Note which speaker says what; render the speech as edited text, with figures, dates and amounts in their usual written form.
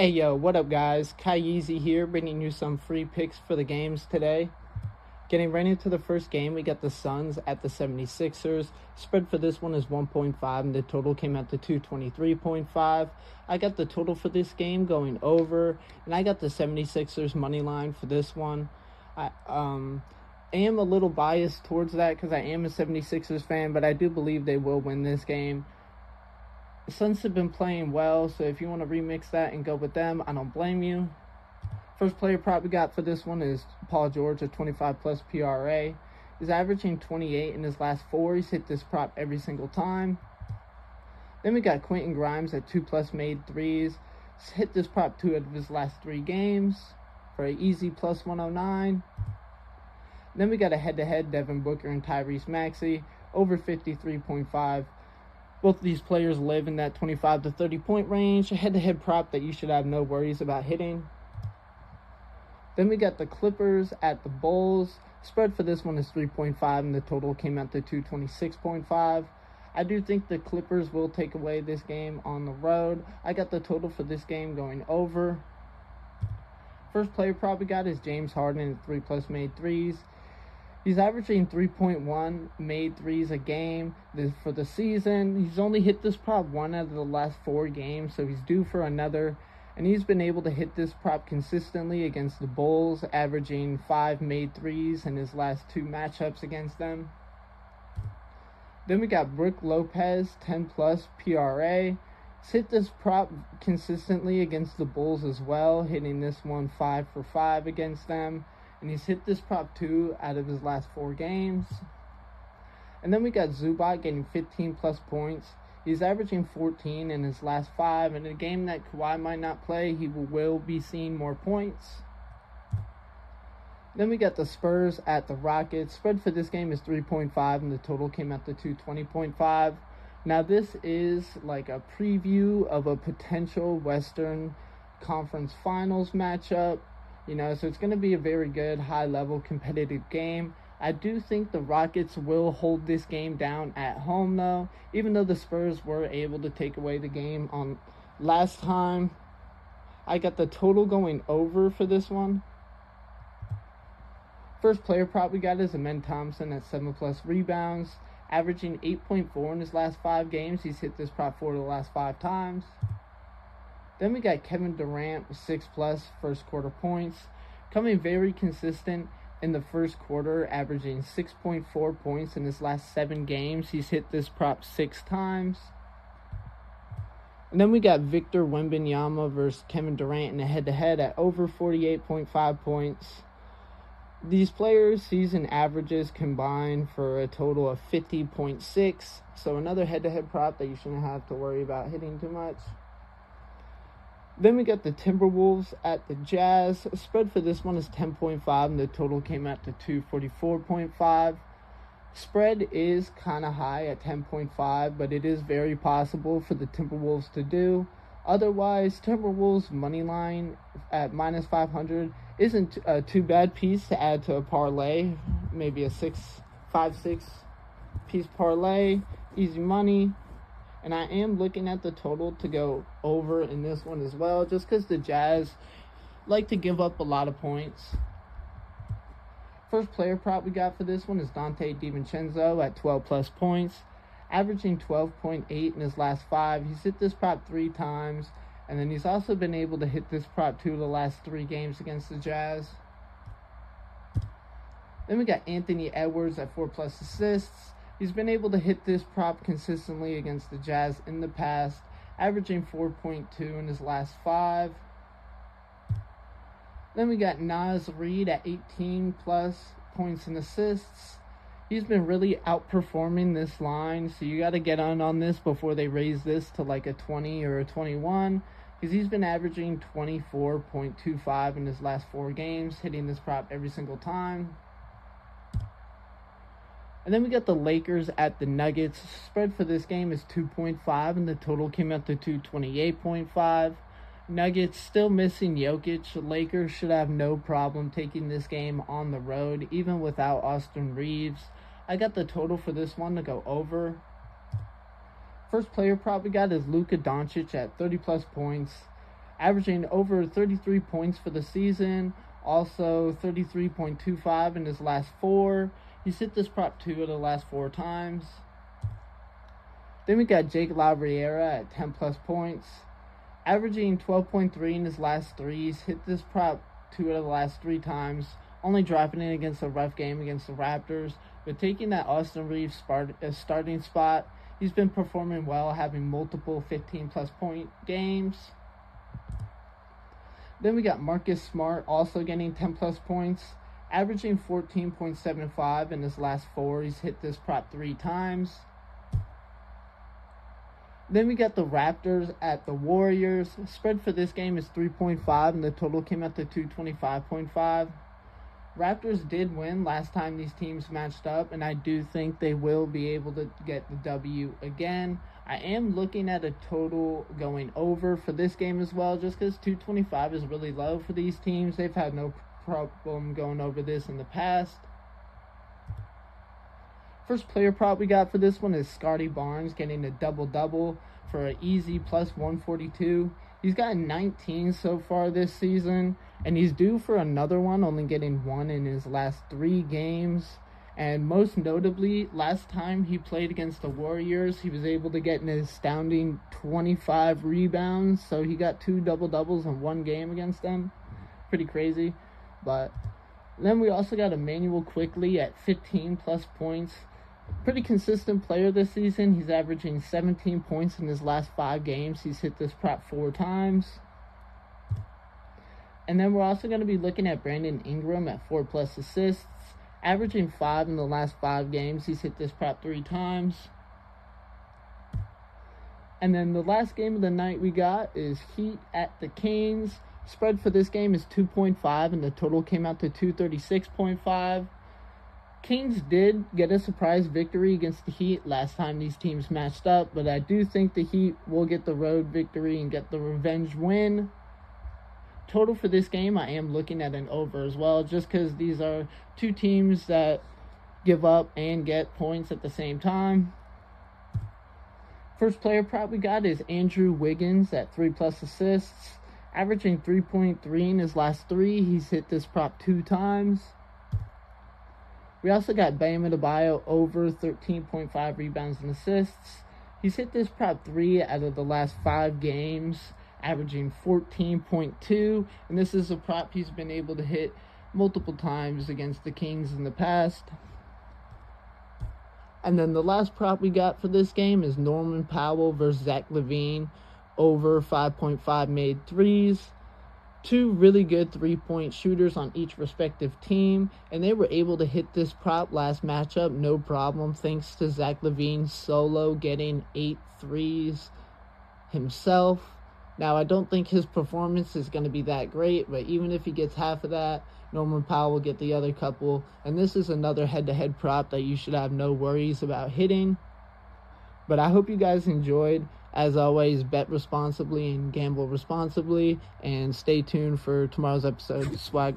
Speaker 1: Hey yo, what up guys? Kyeezyz here, bringing you some free picks for the games today. Getting right into the first game, we got the Suns at the 76ers. Spread for this one is 1.5 and the total came out to 223.5. I got the total for this game going over, and I got the 76ers money line for this one. I am a little biased towards that because I am a 76ers fan, but I do believe they will win this game. The Suns have been playing well, so if you want to remix that and go with them, I don't blame you. First player prop we got for this one is Paul George at 25 plus PRA. He's averaging 28 in his last 4. He's hit this prop every single time. Then we got Quentin Grimes at 2 plus made threes. He's hit this prop 2 out of his last 3 games for an easy plus 109. Then we got a head-to-head Devin Booker and Tyrese Maxey over 53.5. Both of these players live in that 25 to 30 point range. A head-to-head prop that you should have no worries about hitting. Then we got the Clippers at the Bulls. Spread for this one is 3.5 and the total came out to 226.5. I do think the Clippers will take away this game on the road. I got the total for this game going over. First player prop we got is James Harden at 3 plus made threes. He's averaging 3.1 made threes a game for the season. He's only hit this prop 1 out of the last 4 games, so he's due for another. And he's been able to hit this prop consistently against the Bulls, averaging 5 made threes in his last 2 matchups against them. Then we got Brook Lopez, 10 plus PRA. He's hit this prop consistently against the Bulls as well, hitting this one 5 for 5 against them. And he's hit this prop 2 out of his last 4 games. And then we got Zubac getting 15 plus points. He's averaging 14 in his last 5. In a game that Kawhi might not play, he will be seeing more points. Then we got the Spurs at the Rockets. Spread for this game is 3.5 and the total came out to 220.5. Now this is like a preview of a potential Western Conference Finals matchup. So it's going to be a very good, high-level, competitive game. I do think the Rockets will hold this game down at home, though. Even though the Spurs were able to take away the game on last time. I got the total going over for this one. First player prop we got is Amen Thompson at 7 plus rebounds. Averaging 8.4 in his last 5 games. He's hit this prop 4 of the last 5 times. Then we got Kevin Durant with 6 plus first quarter points, coming very consistent in the first quarter, averaging 6.4 points in his last 7 games. He's hit this prop 6 times. And then we got Victor Wembanyama versus Kevin Durant in a head-to-head at over 48.5 points. These players' season averages combined for a total of 50.6, so another head-to-head prop that you shouldn't have to worry about hitting too much. Then we got the Timberwolves at the Jazz. Spread for this one is 10.5 and the total came out to 244.5. Spread is kind of high at 10.5, but it is very possible for the Timberwolves to do. Otherwise, Timberwolves money line at minus 500 isn't a too bad piece to add to a parlay. Maybe a 5-6 piece parlay, easy money. And I am looking at the total to go over in this one as well, just because the Jazz like to give up a lot of points. First player prop we got for this one is Dante DiVincenzo at 12 plus points, averaging 12.8 in his last 5. He's hit this prop 3 times, and then he's also been able to hit this prop 2 of the last 3 games against the Jazz. Then we got Anthony Edwards at 4 plus assists. He's been able to hit this prop consistently against the Jazz in the past, averaging 4.2 in his last 5. Then we got Naz Reid at 18 plus points and assists. He's been really outperforming this line, so you got to get on this before they raise this to like a 20 or a 21, because he's been averaging 24.25 in his last 4 games, hitting this prop every single time. And then we got the Lakers at the Nuggets. Spread for this game is 2.5 and the total came out to 228.5. Nuggets still missing Jokic. Lakers should have no problem taking this game on the road, even without Austin Reeves. I got the total for this one to go over. First player prop we got is Luka Doncic at 30 plus points, averaging over 33 points for the season, also 33.25 in his last 4. He's hit this prop 2 of the last 4 times. Then we got Jake LaRiera at 10 plus points, averaging 12.3 in his last 3. He's hit this prop 2 out of the last 3 times, only dropping it against a rough game against the Raptors. But taking that Austin Reeves starting spot, he's been performing well, having multiple 15-plus point games. Then we got Marcus Smart also getting 10-plus points, averaging 14.75 in his last 4. He's hit this prop 3 times. Then we got the Raptors at the Warriors. Spread for this game is 3.5, and the total came out to 225.5. Raptors did win last time these teams matched up, and I do think they will be able to get the W again. I am looking at a total going over for this game as well, just because 225 is really low for these teams. They've had no problem going over this in the past. First player prop we got for this one is Scotty Barnes getting a double-double for an easy plus 142. He's gotten 19 so far this season, and he's due for another one, only getting 1 in his last 3 games. And most notably, last time he played against the Warriors, he was able to get an astounding 25 rebounds. So he got 2 double-doubles in 1 game against them. Pretty crazy. But then we also got Emmanuel Quickley at 15-plus points. Pretty consistent player this season. He's averaging 17 points in his last 5 games. He's hit this prop 4 times. And then we're also going to be looking at Brandon Ingram at 4-plus assists, averaging 5 in the last 5 games. He's hit this prop 3 times. And then the last game of the night we got is Heat at the Canes. Spread for this game is 2.5, and the total came out to 236.5. Canes did get a surprise victory against the Heat last time these teams matched up, but I do think the Heat will get the road victory and get the revenge win. Total for this game, I am looking at an over as well, just because these are 2 teams that give up and get points at the same time. First player prop we got is Andrew Wiggins at 3-plus assists, averaging 3.3 in his last 3. He's hit this prop 2 times. We also got Bam Adebayo over 13.5 rebounds and assists. He's hit this prop 3 out of the last 5 games, averaging 14.2. And this is a prop he's been able to hit multiple times against the Kings in the past. And then the last prop we got for this game is Norman Powell versus Zach LaVine, over 5.5 made threes. 2 really good 3-point shooters on each respective team, and they were able to hit this prop last matchup no problem, thanks to Zach LaVine solo getting 8 threes himself. Now, I don't think his performance is going to be that great, but even if he gets half of that, Norman Powell will get the other couple, and this is another head-to-head prop that you should have no worries about hitting. But I hope you guys enjoyed. As always, bet responsibly and gamble responsibly, and stay tuned for tomorrow's episode. Swag.